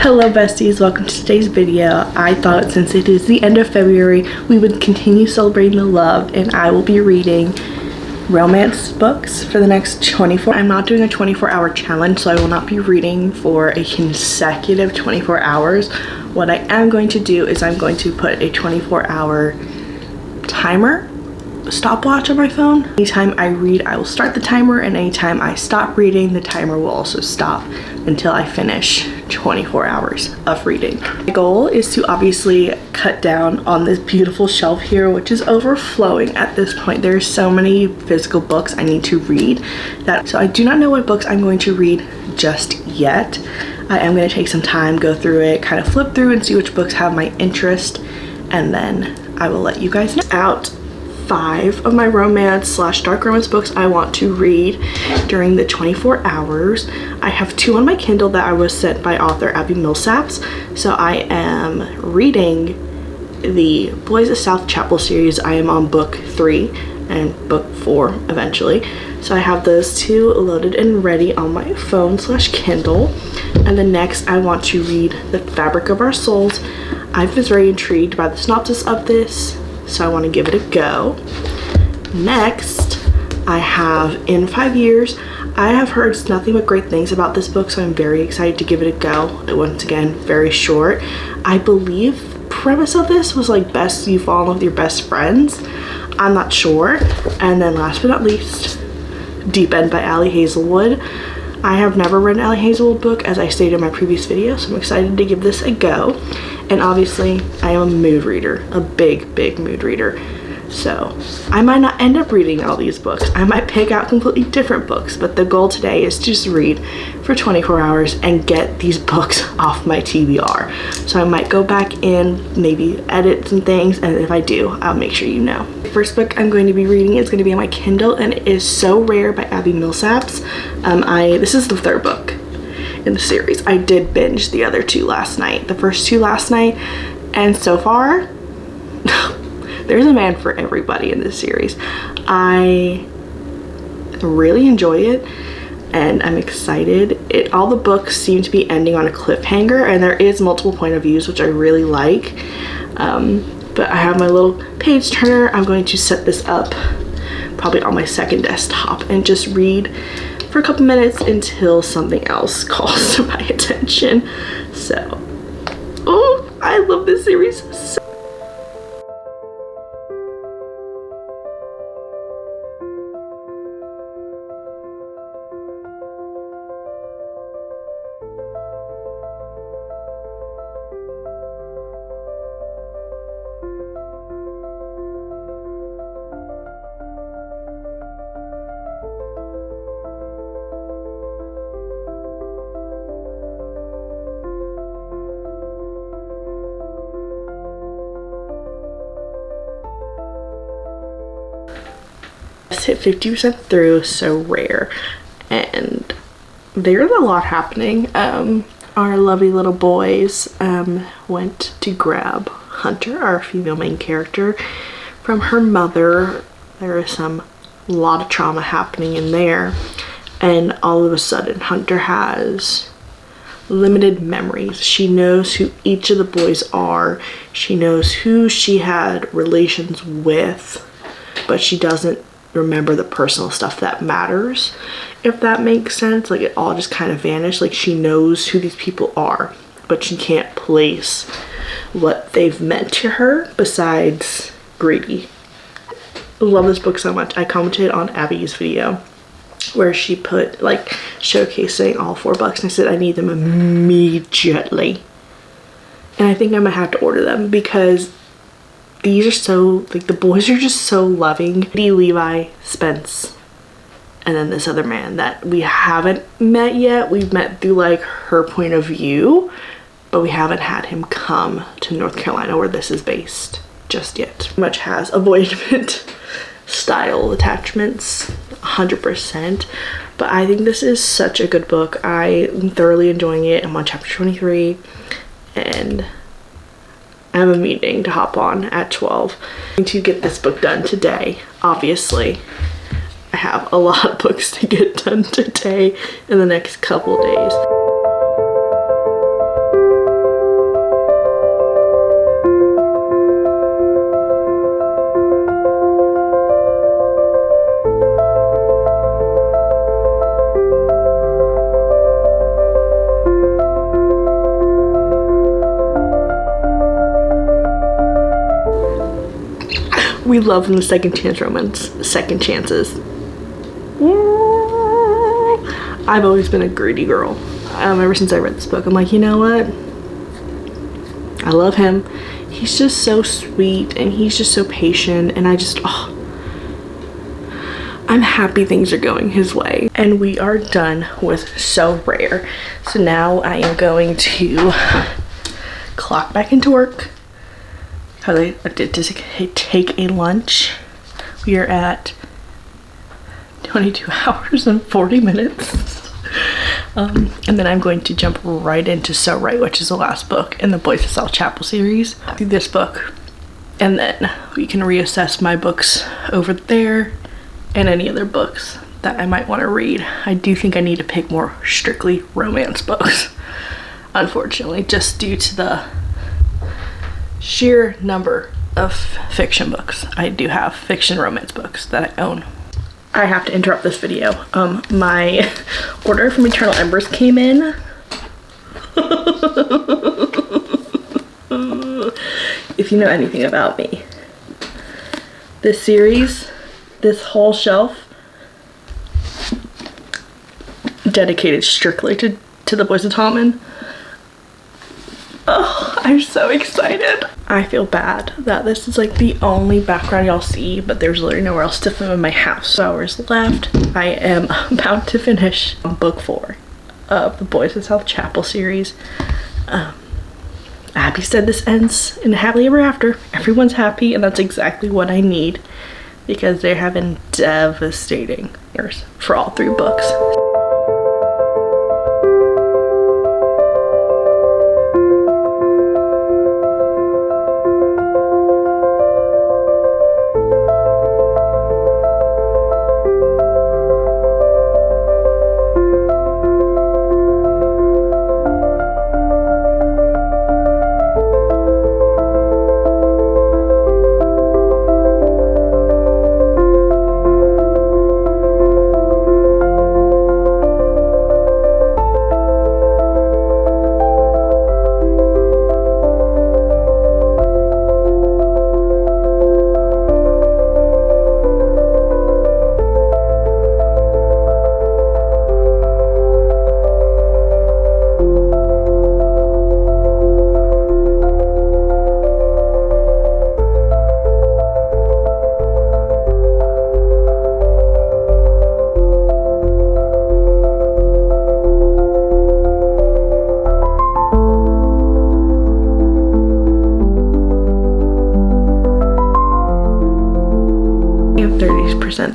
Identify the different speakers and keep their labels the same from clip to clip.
Speaker 1: Hello besties, welcome to today's video. I thought since it is the end of February, we would continue celebrating the love, and I will be reading romance books for the next 24. I'm not doing a 24-hour challenge, so I will not be reading for a consecutive 24 hours. What I am going to do is I'm going to put a 24-hour timer stopwatch on my phone. Anytime I read, I will start the timer, and anytime I stop reading, the timer will also stop until I finish 24 hours of reading. My goal is to obviously cut down on this beautiful shelf here, which is overflowing at this point. There's so many physical books I need to read so I do not know what books I'm going to read just yet. I am going to take some time, go through it, kind of flip through and see which books have my interest, and then I will let you guys know. Out 5 of my romance / dark romance books I want to read during the 24 hours. I have 2 on my Kindle that I was sent by author Abby Millsaps. So I am reading the Boys of South Chapel series. I am on book 3 and book 4 eventually. So I have those 2 loaded and ready on my phone / Kindle. And then next I want to read The Fabric of Our Souls. I've been very intrigued by the synopsis of this, so I want to give it a go. Next, I have In 5 Years. I have heard nothing but great things about this book, so I'm very excited to give it a go. Once again, very short. I believe the premise of this was like best you fall in love with your best friends. I'm not sure. And then last but not least, Deep End by Ali Hazelwood. I have never read an Ali Hazelwood book, as I stated in my previous video, so I'm excited to give this a go. And obviously, I am a mood reader, a big mood reader. So I might not end up reading all these books. I might pick out completely different books, but the goal today is to just read for 24 hours and get these books off my TBR. So I might go back in, maybe edit some things, and if I do, I'll make sure you know. The first book I'm going to be reading is going to be on my Kindle, and it is So Rare by Abby Millsaps. This is the 3rd book in the series. I did binge the other 2 last night, the first 2 last night, and so far there's a man for everybody in this series. I really enjoy it and I'm excited. All the books seem to be ending on a cliffhanger, and there is multiple point of views, which I really like. But I have my little page turner. I'm going to set this up probably on my 2nd desktop and just read for a couple minutes until something else calls to my attention. So, oh, I love this series so hit 50% through So Rare, and there's a lot happening. Our lovely little boys went to grab Hunter, our female main character, from her mother. There is a lot of trauma happening in there, and all of a sudden Hunter has limited memories. She knows who each of the boys are. She knows who she had relations with, but she doesn't remember the personal stuff that matters, if that makes sense. Like, it all just kind of vanished. Like, she knows who these people are, but she can't place what they've meant to her besides Greedy. I love this book so much. I commented on Abby's video where she put like showcasing all 4 books, and I said I need them immediately, and I think I might have to order them because these are so, like, the boys are just so loving. Levi, Spence, and then this other man that we haven't met yet. We've met through like her point of view, but we haven't had him come to North Carolina where this is based just yet. Much has avoidant style attachments, 100%, but I think this is such a good book. I am thoroughly enjoying it. I'm on chapter 23, and I have a meeting to hop on at 12. I'm going to get this book done today. Obviously, I have a lot of books to get done today in the next couple days. We love the second chance romance, second chances. I've always been a greedy girl. Ever since I read this book, I'm like, you know what? I love him. He's just so sweet and he's just so patient, and I'm happy things are going his way. And we are done with So Rare. So now I am going to clock back into work. I did take a lunch. We are at 22 hours and 40 minutes. And then I'm going to jump right into So Right, which is the last book in the Boys of South Chapel series. Do this book, and then we can reassess my books over there and any other books that I might want to read. I do think I need to pick more strictly romance books, unfortunately, just due to the sheer number of fiction books. I do have fiction romance books that I own. I have to interrupt this video. My order from Eternal Embers came in. If you know anything about me, this series, this whole shelf, dedicated strictly to the Boys of Tommen. Oh, I'm so excited. I feel bad that this is like the only background y'all see, but there's literally nowhere else to film in my house. 2 hours left. I am about to finish book 4 of the Boys of South Chapel series. Abby said this ends in a happily ever after. Everyone's happy, and that's exactly what I need, because they're having devastating years for all 3 books.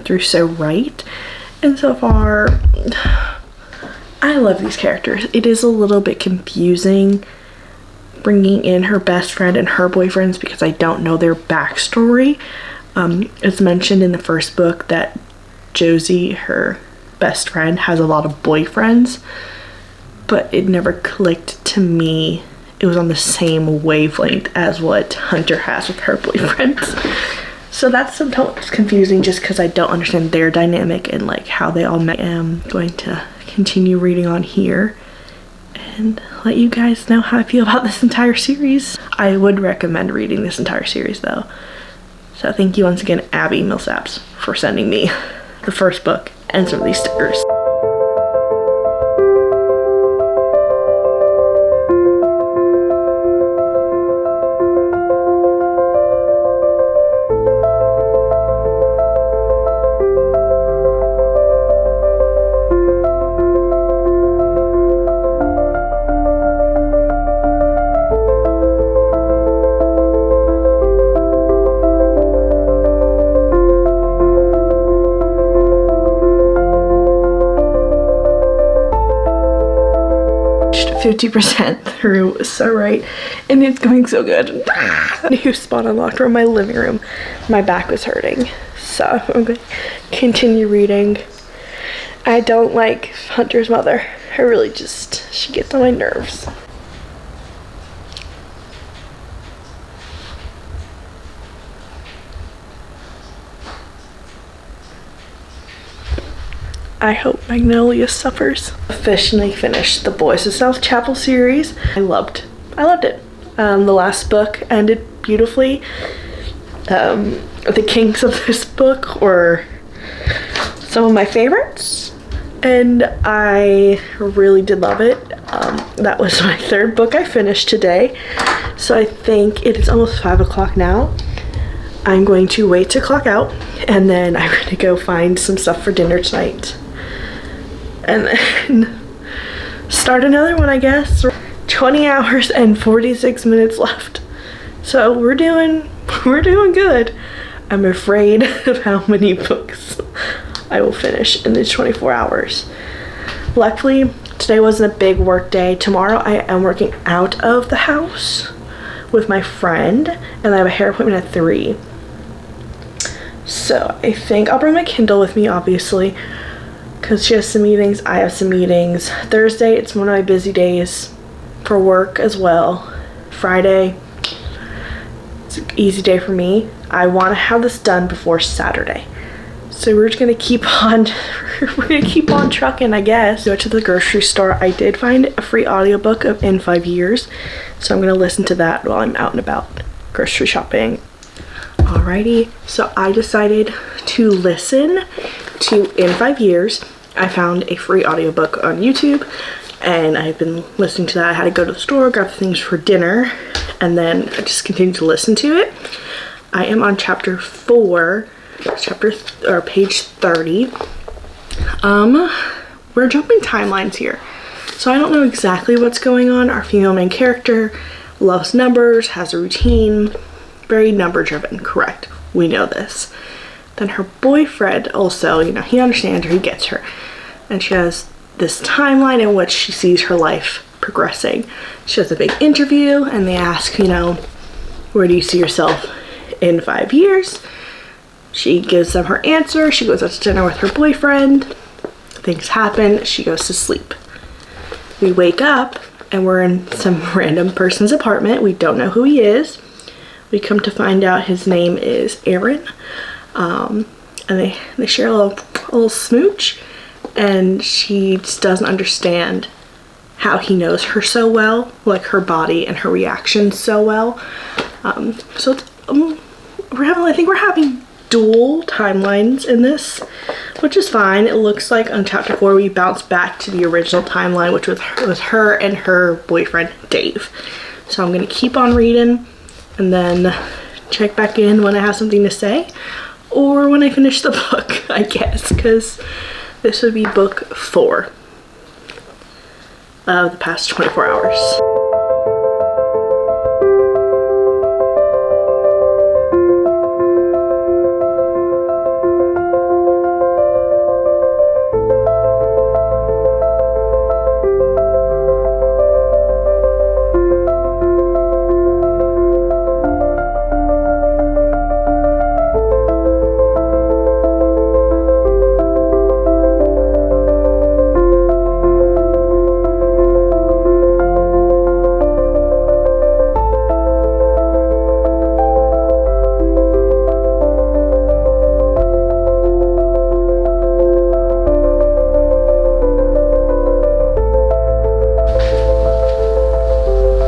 Speaker 1: Through So Right, and so far I love these characters. It is a little bit confusing bringing in her best friend and her boyfriends because I don't know their backstory. It's mentioned in the first book that Josie, her best friend, has a lot of boyfriends, but it never clicked to me. It was on the same wavelength as what Hunter has with her boyfriends. So that's sometimes confusing just because I don't understand their dynamic and like how they all met. I'm going to continue reading on here and let you guys know how I feel about this entire series. I would recommend reading this entire series though. So thank you once again, Abby Millsaps, for sending me the first book and some of these stickers. 50% through So Right, and it's going so good. New spot unlocked from my living room. My back was hurting, so I'm going to continue reading. I don't like Hunter's mother. She gets on my nerves. I hope Magnolia suffers. Officially finished the Boys of South Chapel series. I loved it. The last book ended beautifully. the kinks of this book or some of my favorites, and I really did love it. That was my third book I finished today, so I think it is almost 5 o'clock now. I'm going to wait to clock out, and then I'm going to go find some stuff for dinner tonight, and then start another one, I guess. 20 hours and 46 minutes left, so we're doing good. I'm afraid of how many books I will finish in these 24 hours. Luckily, today wasn't a big work day. Tomorrow I am working out of the house with my friend, and I have a hair appointment at 3. So I think I'll bring my Kindle with me, obviously, because she has some meetings, I have some meetings. Thursday, it's one of my busy days for work as well. Friday, it's an easy day for me. I want to have this done before Saturday. So we're just gonna keep on trucking, I guess. Go to the grocery store. I did find a free audiobook of In 5 Years, so I'm gonna listen to that while I'm out and about grocery shopping. Alrighty, so I decided to listen to In 5 Years. I found a free audiobook on YouTube, and I've been listening to that. I had to go to the store, grab things for dinner, and then I just continued to listen to it. I am on chapter 4, page 30. We're jumping timelines here, so I don't know exactly what's going on. Our female main character loves numbers, has a routine, very number driven, correct, we know this. Then her boyfriend also, you know, he understands her, he gets her, and she has this timeline in which she sees her life progressing. She has a big interview, and they ask, you know, where do you see yourself in 5 years? She gives them her answer. She goes out to dinner with her boyfriend. Things happen. She goes to sleep. We wake up and we're in some random person's apartment. We don't know who he is. We come to find out his name is Aaron. And they share a little smooch, and she just doesn't understand how he knows her so well, like her body and her reactions so well. So it's, I think we're having dual timelines in this, which is fine. It looks like on chapter 4 we bounce back to the original timeline, which was her and her boyfriend Dave. So I'm gonna keep on reading and then check back in when I have something to say, or when I finish the book, I guess, because this would be book 4 of the past 24 hours.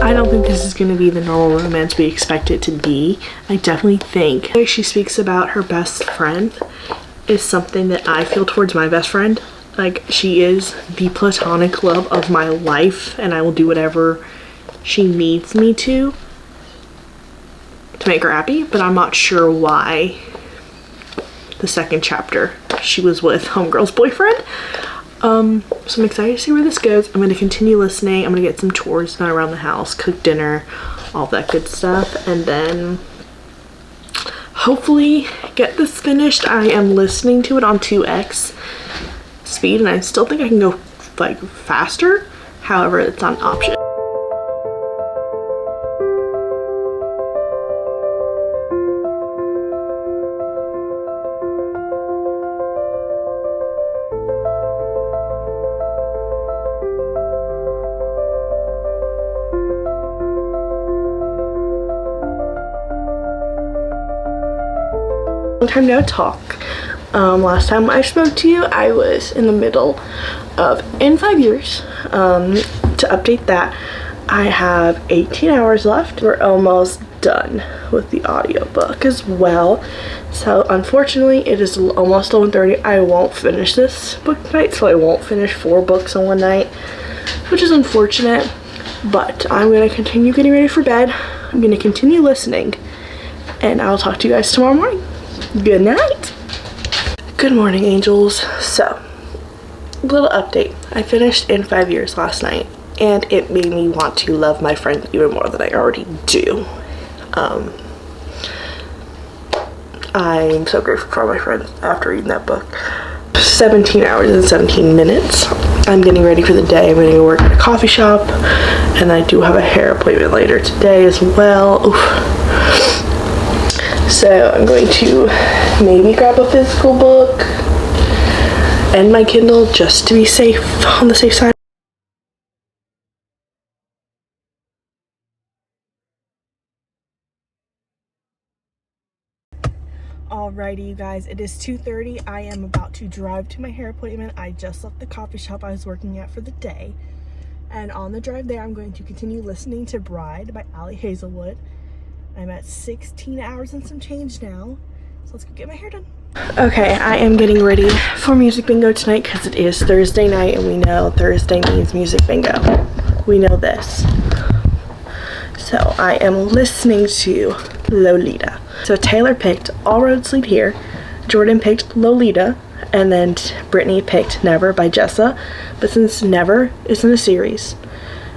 Speaker 1: I don't think this is going to be the normal romance we expect it to be. I definitely think the way she speaks about her best friend is something that I feel towards my best friend. Like, she is the platonic love of my life, and I will do whatever she needs me to make her happy, but I'm not sure why the second chapter she was with homegirl's boyfriend. So I'm excited to see where this goes. I'm going to continue listening. I'm going to get some chores done around the house, cook dinner, all that good stuff, and then hopefully get this finished. I am listening to it on 2x speed, and I still think I can go like faster. However, it's not an option. Long time no talk. Last time I spoke to you, I was in the middle of In 5 Years. To update that, I have 18 hours left. We're almost done with the audiobook as well. So unfortunately it is almost 11:30. I won't finish this book tonight, so I won't finish 4 books in one night, which is unfortunate, but I'm gonna continue getting ready for bed. I'm gonna continue listening, and I'll talk to you guys tomorrow morning. Good night. Good morning, angels. So, little update. I finished In 5 Years last night, and it made me want to love my friends even more than I already do. I'm so grateful for all my friends after reading that book. 17 hours and 17 minutes. I'm getting ready for the day. I'm going to go work at a coffee shop, and I do have a hair appointment later today as well. Oof. So I'm going to maybe grab a physical book and my Kindle just to be safe, on the safe side. Alrighty, you guys, it is 2:30. I am about to drive to my hair appointment. I just left the coffee shop I was working at for the day, and on the drive there I'm going to continue listening to Bride by Ali Hazelwood. I'm at 16 hours and some change now, so let's go get my hair done. Okay, I am getting ready for music bingo tonight because it is Thursday night, and we know Thursday means music bingo. We know this. So I am listening to Lolita. So Taylor picked All Roads Lead Here, Jordan picked Lolita, and then Brittany picked Never by Jessa. But since Never isn't a series,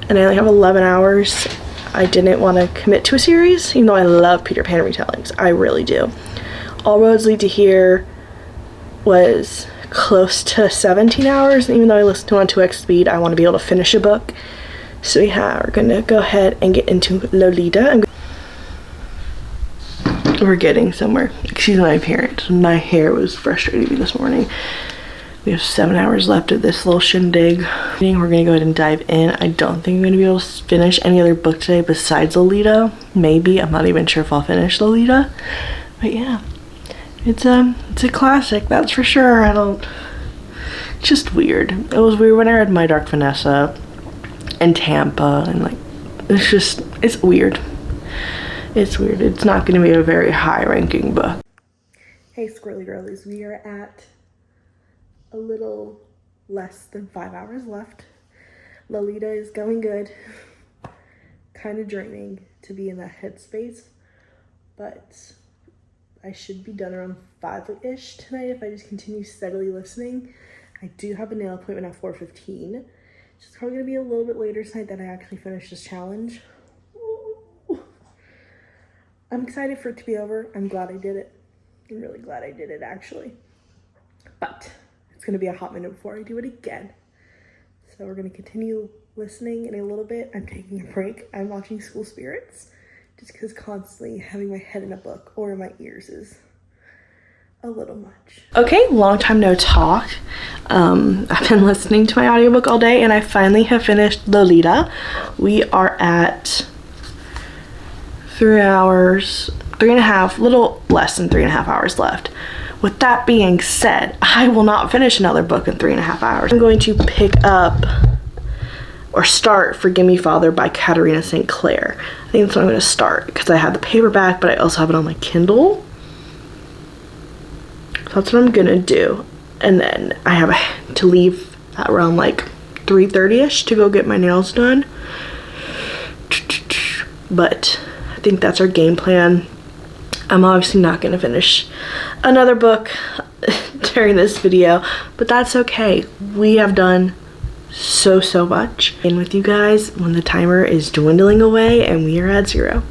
Speaker 1: and I only have 11 hours, I didn't want to commit to a series, even though I love Peter Pan retellings. I really do. All Roads Lead to Here was close to 17 hours, and even though I listened to it on 2x speed, I want to be able to finish a book. So yeah, we're gonna go ahead and get into Lolita. We're getting somewhere. Excuse my appearance. My hair was frustrating me this morning. We have 7 hours left of this little shindig. We're gonna go ahead and dive in. I don't think I'm gonna be able to finish any other book today besides Lolita. Maybe. I'm not even sure if I'll finish Lolita. But yeah, it's a classic, that's for sure. It's just weird. It was weird when I read My Dark Vanessa and Tampa, and like, it's weird. It's weird. It's not going to be a very high ranking book. Hey squirrely girlies, we are at a little less than 5 hours left. Lolita is going good. Kind of draining to be in that headspace, but I should be done around 5-ish tonight if I just continue steadily listening. I do have a nail appointment at 4:15. It's probably going to be a little bit later tonight that I actually finish this challenge. Ooh. I'm excited for it to be over. I'm glad I did it. I'm really glad I did it, actually. But it's going to be a hot minute before I do it again. So we're going to continue listening in a little bit. I'm taking a break. I'm watching School Spirits, just because constantly having my head in a book or in my ears is a little much. Okay, long time no talk. I've been listening to my audiobook all day, and I finally have finished Lolita. We are at 3 hours, 3.5, little less than 3.5 hours left. With that being said, I will not finish another book in 3.5 hours. I'm going to pick up or start Forgive Me Father by Katarina St. Clair. I think that's what I'm going to start because I have the paperback, but I also have it on my Kindle. So that's what I'm going to do. And then I have to leave at around like 3:30ish to go get my nails done. But I think that's our game plan. I'm obviously not going to finish another book during this video, but that's okay. We have done so much. And with you guys when the timer is dwindling away and we are at 0.